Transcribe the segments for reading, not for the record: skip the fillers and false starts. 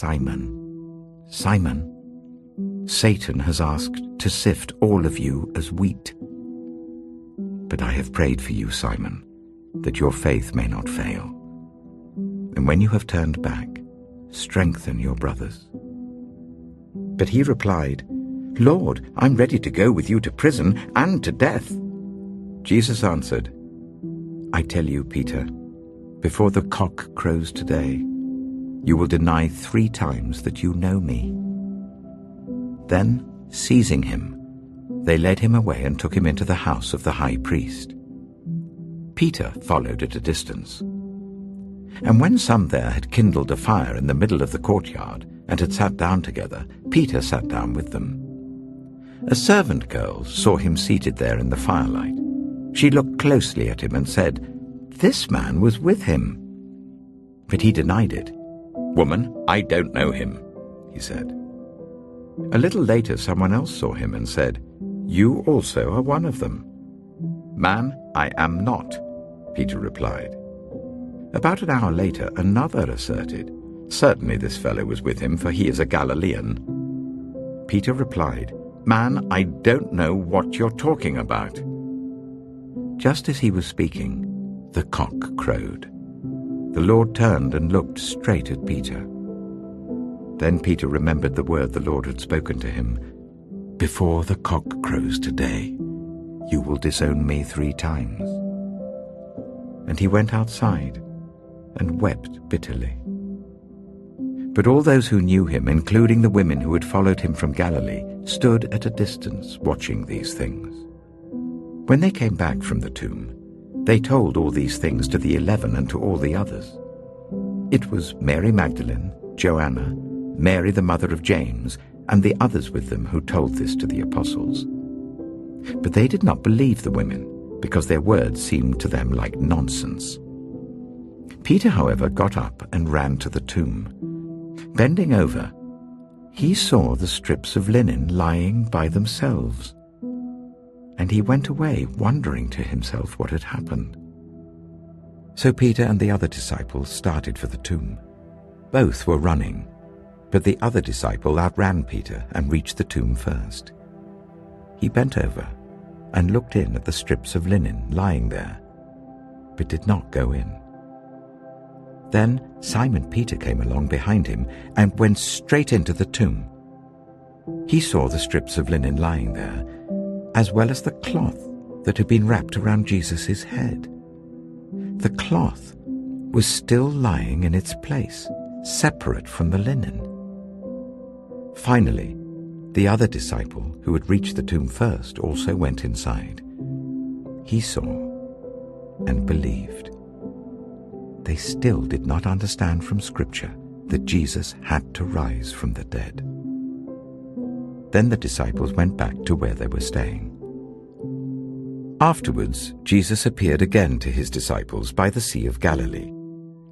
Simon, Simon, Satan has asked to sift all of you as wheat. But I have prayed for you, Simon, that your faith may not fail. And when you have turned back, strengthen your brothers." But he replied, "Lord, I'm ready to go with you to prison and to death." Jesus answered, "I tell you, Peter, before the cock crows today, you will deny 3 times that you know me." Then, seizing him, they led him away and took him into the house of the high priest. Peter followed at a distance. And when some there had kindled a fire in the middle of the courtyard and had sat down together, Peter sat down with them. A servant girl saw him seated there in the firelight. She looked closely at him and said, "This man was with him." But he denied it. "Woman, I don't know him," he said. A little later someone else saw him and said, "You also are one of them." "Man, I am not," Peter replied. About an hour later another asserted, "Certainly this fellow was with him, for he is a Galilean." Peter replied, "Man, I don't know what you're talking about." Just as he was speaking, the cock crowed. The Lord turned and looked straight at Peter. Then Peter remembered the word the Lord had spoken to him, "Before the cock crows today, you will disown me 3 times." And he went outside and wept bitterly. But all those who knew him, including the women who had followed him from Galilee, stood at a distance watching these things. When they came back from the tomb, they told all these things to the 11 and to all the others. It was Mary Magdalene, Joanna, Mary the mother of James, and the others with them who told this to the apostles. But they did not believe the women, because their words seemed to them like nonsense. Peter, however, got up and ran to the tomb. Bending over, he saw the strips of linen lying by themselves, and he went away wondering to himself what had happened. So Peter and the other disciples started for the tomb. Both were running, but the other disciple outran Peter and reached the tomb first. He bent over and looked in at the strips of linen lying there, but did not go in. Then Simon Peter came along behind him and went straight into the tomb. He saw the strips of linen lying there, as well as the cloth that had been wrapped around Jesus' head. The cloth was still lying in its place, separate from the linen. Finally, the other disciple, who had reached the tomb first, also went inside. He saw and believed. They still did not understand from Scripture that Jesus had to rise from the dead. Then the disciples went back to where they were staying. Afterwards, Jesus appeared again to his disciples by the Sea of Galilee.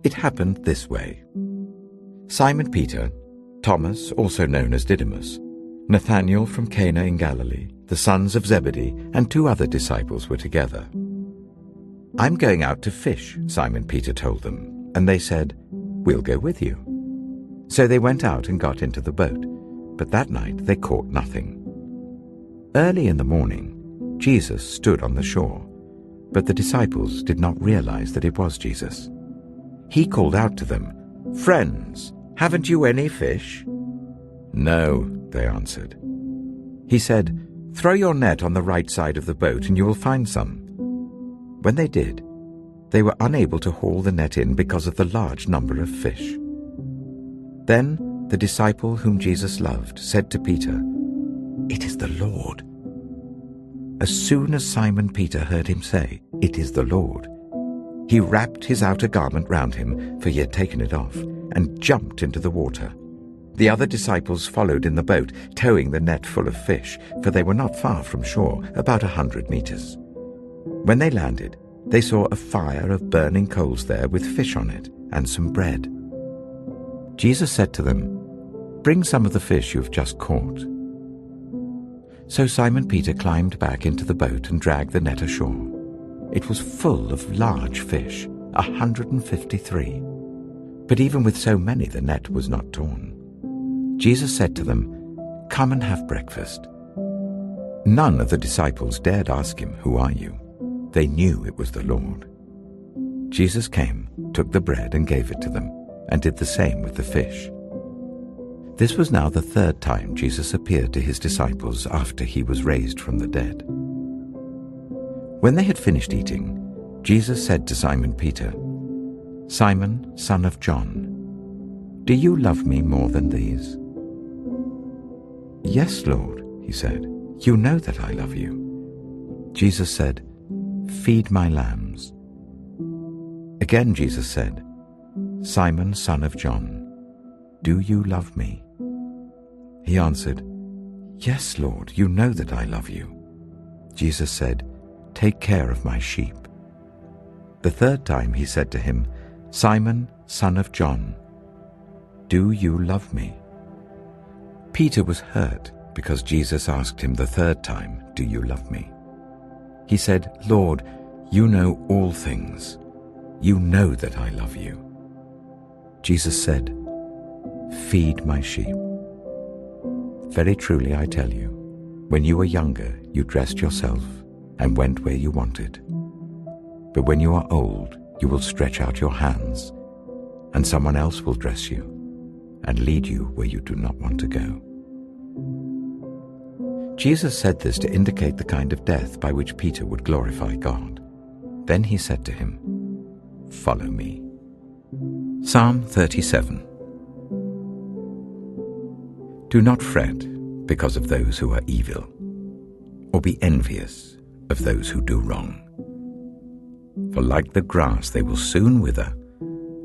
It happened this way. Simon Peter, Thomas, also known as Didymus, Nathanael from Cana in Galilee, the sons of Zebedee, and 2 other disciples were together. "I'm going out to fish," Simon Peter told them, and they said, "We'll go with you." So they went out and got into the boat, but that night they caught nothing. Early in the morning, Jesus stood on the shore, but the disciples did not realize that it was Jesus. He called out to them, "Friends, haven't you any fish?" "No," they answered. He said, "Throw your net on the right side of the boat and you will find some." When they did, they were unable to haul the net in because of the large number of fish. Then the disciple whom Jesus loved said to Peter, "It is the Lord." As soon as Simon Peter heard him say, "It is the Lord," he wrapped his outer garment round him, for he had taken it off, and jumped into the water. The other disciples followed in the boat, towing the net full of fish, for they were not far from shore, about 100 meters. When they landed, they saw a fire of burning coals there with fish on it and some bread. Jesus said to them, "Bring some of the fish you have just caught." So Simon Peter climbed back into the boat and dragged the net ashore. It was full of large fish, 153. But even with so many, the net was not torn. Jesus said to them, "Come and have breakfast." None of the disciples dared ask him, "Who are you?" They knew it was the Lord. Jesus came, took the bread and gave it to them, and did the same with the fish. This was now the third time Jesus appeared to his disciples after he was raised from the dead. When they had finished eating, Jesus said to Simon Peter, "Simon, son of John, do you love me more than these?" "Yes, Lord," he said, "you know that I love you." Jesus said, "Feed my lambs." Again Jesus said, "Simon, son of John, do you love me?" He answered, "Yes, Lord, you know that I love you." Jesus said, "Take care of my sheep." The third time he said to him, "Simon, son of John, do you love me?" Peter was hurt because Jesus asked him the third time, "Do you love me?" He said, "Lord, you know all things. You know that I love you." Jesus said, "Feed my sheep. Very truly I tell you, when you were younger, you dressed yourself and went where you wanted. But when you are old, you will stretch out your hands, and someone else will dress you and lead you where you do not want to go." Jesus said this to indicate the kind of death by which Peter would glorify God. Then he said to him, "Follow me." Psalm 37. Do not fret because of those who are evil, or be envious of those who do wrong. For like the grass they will soon wither,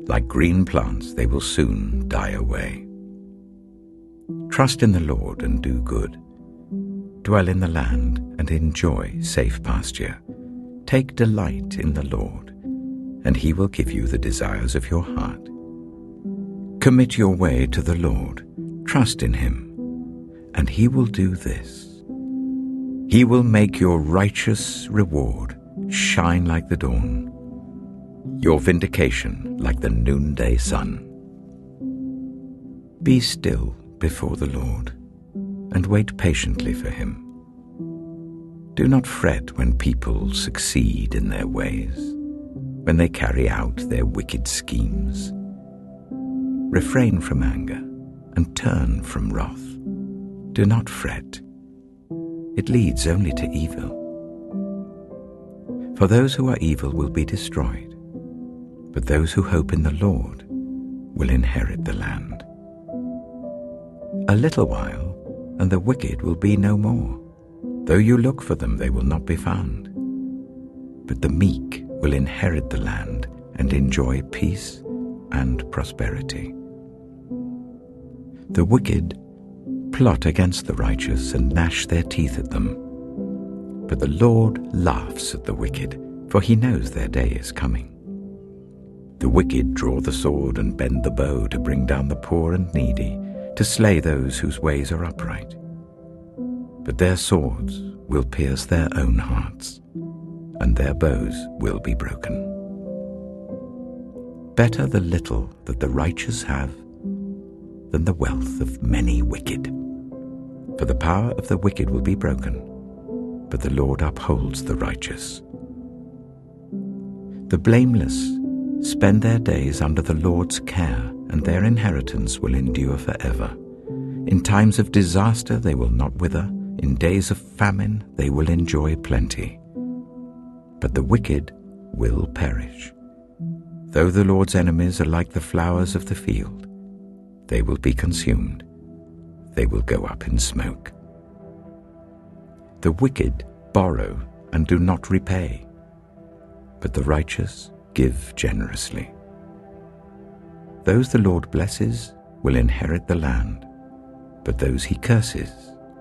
like green plants they will soon die away. Trust in the Lord and do good. Dwell in the land and enjoy safe pasture. Take delight in the Lord, and he will give you the desires of your heart. Commit your way to the Lord. Trust in him, and he will do this. He will make your righteous reward shine like the dawn, your vindication like the noonday sun. Be still before the Lord, and wait patiently for him. Do not fret when people succeed in their ways, when they carry out their wicked schemes. Refrain from anger and turn from wrath. Do not fret. It leads only to evil. For those who are evil will be destroyed, but those who hope in the Lord will inherit the land. A little while, and the wicked will be no more. Though you look for them, they will not be found. But the meek will inherit the land and enjoy peace and prosperity. The wicked plot against the righteous and gnash their teeth at them. But the Lord laughs at the wicked, for he knows their day is coming. The wicked draw the sword and bend the bow to bring down the poor and needy, to slay those whose ways are upright. But their swords will pierce their own hearts, and their bows will be broken. Better the little that the righteous have than the wealth of many wicked. For the power of the wicked will be broken, but the Lord upholds the righteous. The blameless spend their days under the Lord's care, and their inheritance will endure forever. In times of disaster they will not wither. In days of famine they will enjoy plenty. But the wicked will perish. Though the Lord's enemies are like the flowers of the field, they will be consumed. They will go up in smoke. The wicked borrow and do not repay, but the righteous give generously. Those the Lord blesses will inherit the land, but those he curses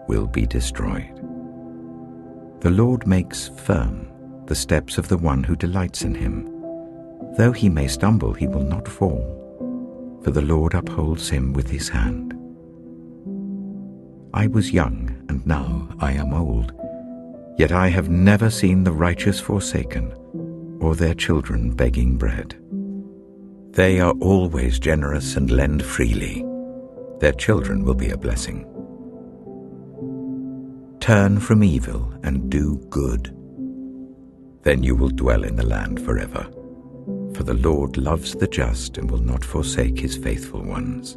will be destroyed. The Lord makes firm the steps of the one who delights in him. Though he may stumble, he will not fall, for the Lord upholds him with his hand. I was young, and now I am old, yet I have never seen the righteous forsaken, or their children begging bread. They are always generous and lend freely. their children will be a blessing. Turn from evil and do good. Then you will dwell in the land forever. For the Lord loves the just and will not forsake his faithful ones.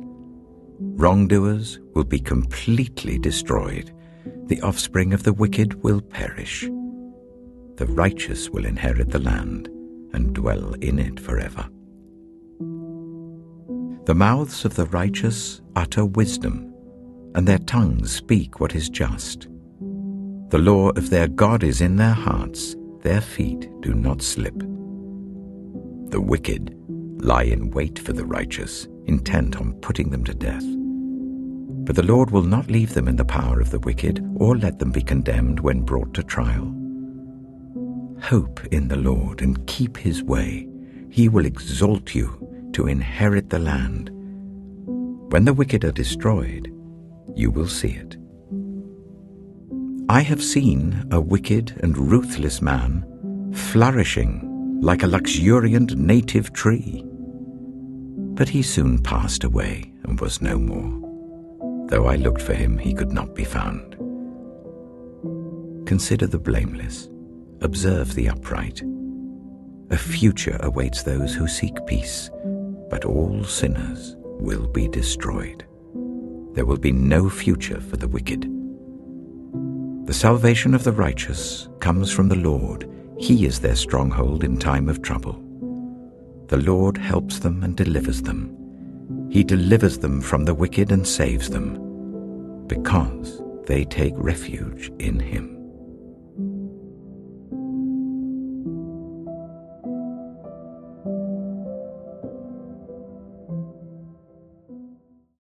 Wrongdoers will be completely destroyed. The offspring of the wicked will perish. The righteous will inherit the land and dwell in it forever. The mouths of the righteous utter wisdom, and their tongues speak what is just. The law of their God is in their hearts, their feet do not slip. The wicked lie in wait for the righteous, intent on putting them to death. But the Lord will not leave them in the power of the wicked, or let them be condemned when brought to trial. Hope in the Lord and keep his way. He will exalt you to inherit the land. When the wicked are destroyed, you will see it. I have seen a wicked and ruthless man flourishing like a luxuriant native tree. But he soon passed away and was no more. Though I looked for him, he could not be found. Consider the blameless, observe the upright. A future awaits those who seek peace, but all sinners will be destroyed. There will be no future for the wicked. The salvation of the righteous comes from the Lord. He is their stronghold in time of trouble. The Lord helps them and delivers them. He delivers them from the wicked and saves them, because they take refuge in him.